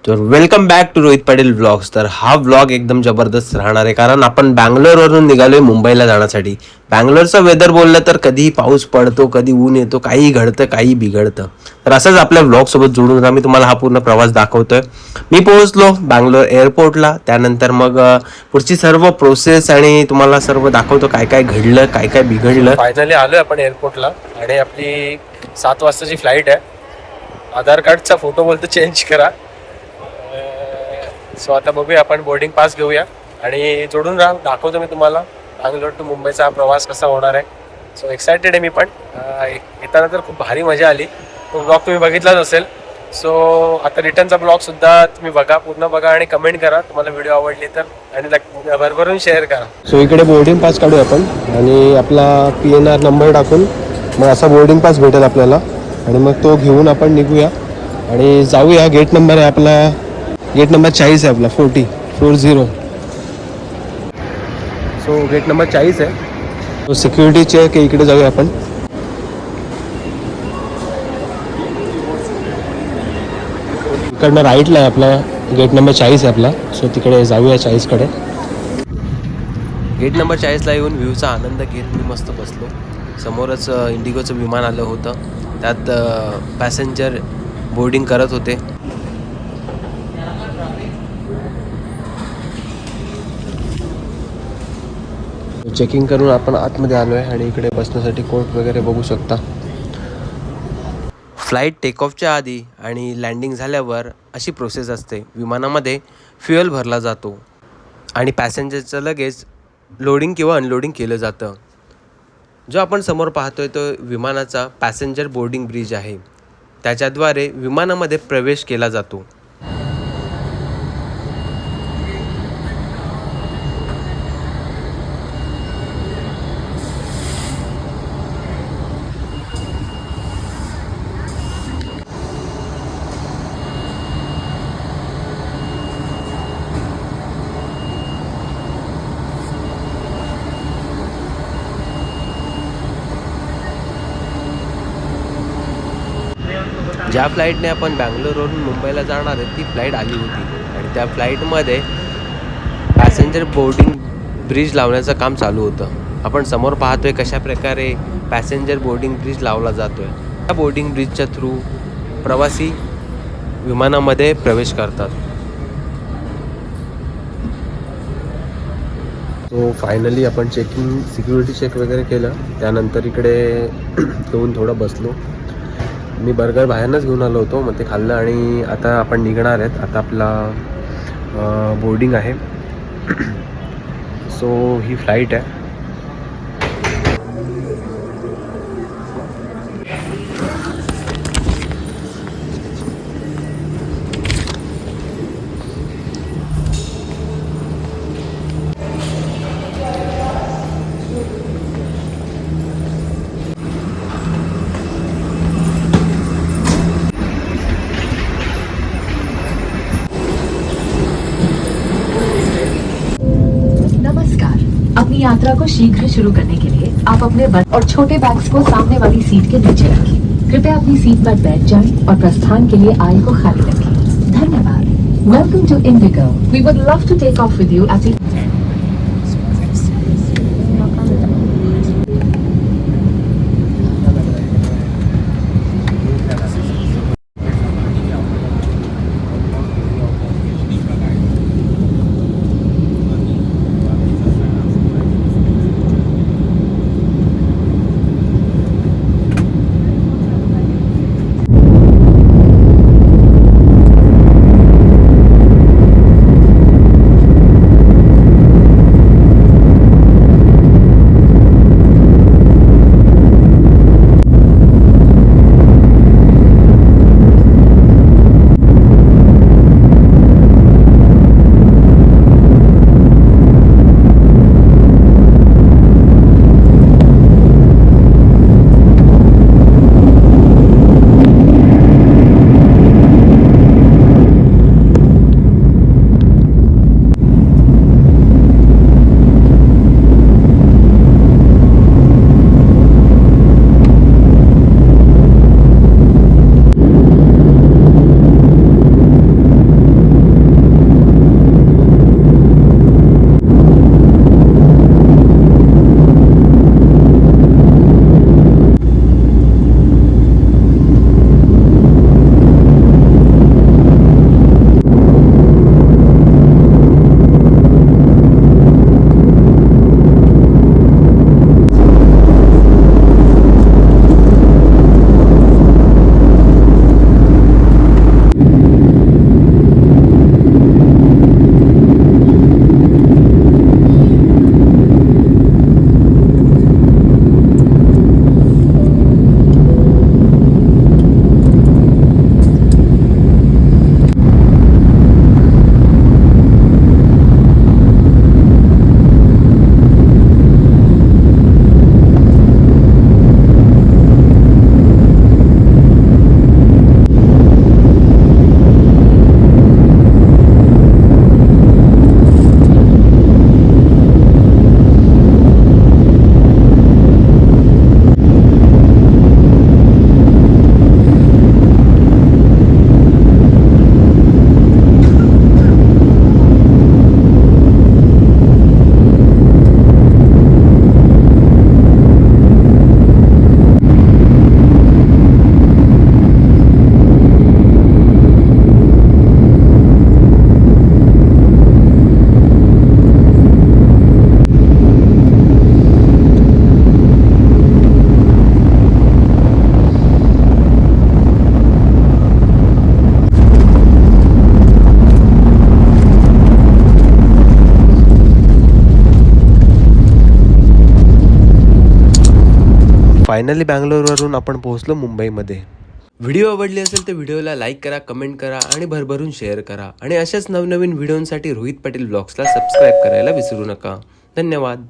तर welcome back to Rohit Patil vlogs. तर हा व्लॉग एकदम जबरदस्त राहणार आहे, कारण आपण बँगलोरवरून निघालोय मुंबईला जाण्यासाठी. बँगलोरचं वेदर बोललं तर कधीही पाऊस पडतो, कधी ऊन येतो, काही घडतं, काही बिघडतं. तर असंच आपल्या व्लॉगसोबत जोडून मी तुम्हाला हा पूर्ण प्रवास दाखवतोय. मी पोहोचलो बँगलोर एअरपोर्टला, त्यानंतर मग पुढची सर्व प्रोसेस आणि तुम्हाला सर्व दाखवतो काय काय घडलं, काय काय बिघडलं. फायनली आलोय आपण एअरपोर्टला आणि आपली 7 वाजताची फ्लाईट आहे. आधार कार्डचा फोटो बोलतो चेंज करा. सो आता बघूया, आपण बोर्डिंग पास घेऊया आणि जोडून राहा, दाखवतो मी तुम्हाला बँगलोर टू मुंबईचा हा प्रवास कसा होणार आहे. सो एक्सायटेड आहे मी पण. येताना तर खूप भारी मजा आली. तो ब्लॉग तुम्ही बघितलाच असेल. सो आता रिटर्नचा ब्लॉग सुद्धा तुम्ही बघा, पूर्ण बघा आणि कमेंट करा तुम्हाला व्हिडिओ आवडली तर, आणि भरभरून शेअर करा. सो इकडे बोर्डिंग पास काढूया आपण आणि आपला PNR नंबर टाकून मग असा बोर्डिंग पास भेटेल आपल्याला आणि मग तो घेऊन आपण निघूया आणि जाऊया. गेट नंबर आहे आपला, गेट नंबर 40 आहे आपला, 40. सो गेट नंबर 40 आहे. तो सिक्युरिटी चेक आहे, इकडे जाऊया आपण. इकडनं राईटला आहे आपला गेट नंबर 40 आहे आपला. सो तिकडे जाऊया 40कडे. गेट नंबर 40ला येऊन व्ह्यूचा आनंद घेत मी मस्त बसलो. समोरच इंडिगोचं विमान आलं होतं, त्यात पॅसेंजर बोर्डिंग करत होते. चेकिंग करून आपण आतमध्ये आलो आहे आणि इकडे बसण्यासाठी कोर्ट वगैरे बघू शकता. फ्लाईट टेकऑफच्या आधी आणि लँडिंग झाल्यावर अशी प्रोसेस असते. विमानामध्ये फ्युएल भरला जातो आणि पॅसेंजरचं लगेच लोडिंग किंवा अनलोडिंग केलं जातं. जो आपण समोर पाहतोय तो विमानाचा पॅसेंजर बोर्डिंग ब्रिज आहे. त्याच्याद्वारे विमानामध्ये प्रवेश केला जातो. ज्या फ्लाईटने आपण बँगलोरवरून मुंबईला जाणार आहे ती फ्लाईट आली होती आणि त्या फ्लाईटमध्ये पॅसेंजर बोर्डिंग ब्रिज लावण्याचं काम चालू होतं. आपण समोर पाहतोय कशा प्रकारे पॅसेंजर बोर्डिंग ब्रिज लावला जातोय. त्या बोर्डिंग ब्रिजच्या थ्रू प्रवासी विमानामध्ये प्रवेश करतात. सो फायनली आपण सिक्युरिटी चेक वगैरे केलं. त्यानंतर इकडे येऊन थोडं बसलो. मी बर्गर बाहेरनंच घेऊन आलो होतो, मग ते खाल्लं आणि आता आपण निघणार आहेत. आता आपला बोर्डिंग आहे. सो ही फ्लाईट आहे. अपनी यात्रा को शीघ्र शुरू करने के लिए आप अपने बंद और छोटे बैग्स को सामने वाली सीट के नीचे रखें. कृपया अपनी सीट पर बैठ जाएं और प्रस्थान के लिए आयल को खाली रखें. धन्यवाद. Welcome to IndiGo. We would love to take off with you at the finally बँगलोरवरून आपण पोहोचलो मुंबईमध्ये. व्हिडिओ आवडली असेल तर व्हिडिओला लाईक करा, कमेंट करा आणि भरभरून शेअर करा. आणि अशाच नवनवीन व्हिडिओंसाठी रोहित पाटील ब्लॉग्सला सबस्क्राईब करायला विसरू नका. धन्यवाद.